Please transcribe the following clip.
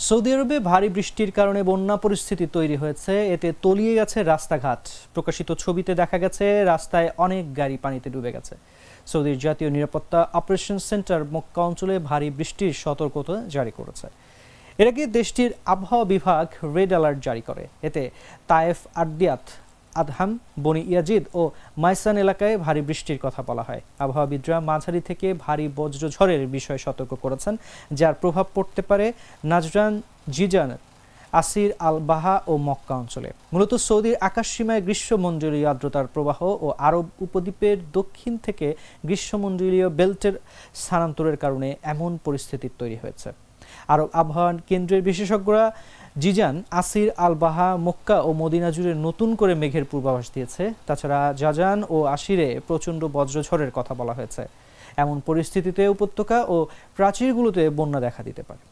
Saudi আরবে ভারী বৃষ্টির কারণে বন্যা পরিস্থিতি তৈরি হয়েছে। এতে তলিয়ে গেছে রাস্তাঘাট। প্রকাশিত ছবিতে দেখা গেছে রাস্তায় অনেক গাড়ি পানিতে ডুবে গেছে। সৌদির জাতীয় নিরাপত্তা অপারেশন সেন্টার মক্কা অঞ্চলে ভারী বৃষ্টির সতর্কতা জারি করেছে। এর আগে দেশটির আবহাওয়া বিভাগ রেড অ্যালার্ট জারি করে। এতে তায়েফ, আরদিয়াত, আদহাম, বনি ইয়াজিদ ও মাইসান এলাকায় ভারী বৃষ্টির কথা বলা হয়। আবহাওয়াবিদরা মাঝারি থেকে ভারী বজ্রঝড়ের বিষয়ে সতর্ক করেছেন, যার প্রভাব পড়তে পারে নাজরান, জিজান, আসির আল বাহা ও মক্কা অঞ্চলে। মূলত সৌদির আকাশসীমায় গ্রীষ্মমণ্ডলীয় আর্দ্রতার প্রবাহ ও আরব উপদ্বীপের দক্ষিণ থেকে গ্রীষ্মমণ্ডলীয় বেল্টের স্থানান্তরের কারণে এমন পরিস্থিতি তৈরি হয়েছে। আরব আবহাওয়া কেন্দ্রের বিশেষজ্ঞরা জিজান, আসির, আল বাহা, মক্কা ও মদিনা জুড়ে নতুন করে মেঘের পূর্বাভাস দিয়েছে। তাছাড়া জাজান ও আসিরে প্রচণ্ড বজ্রঝড়ের কথা বলা হয়েছে। এমন পরিস্থিতিতে উপত্যকা ও প্রাচীরগুলোতে বন্যা দেখা দিতে পারে।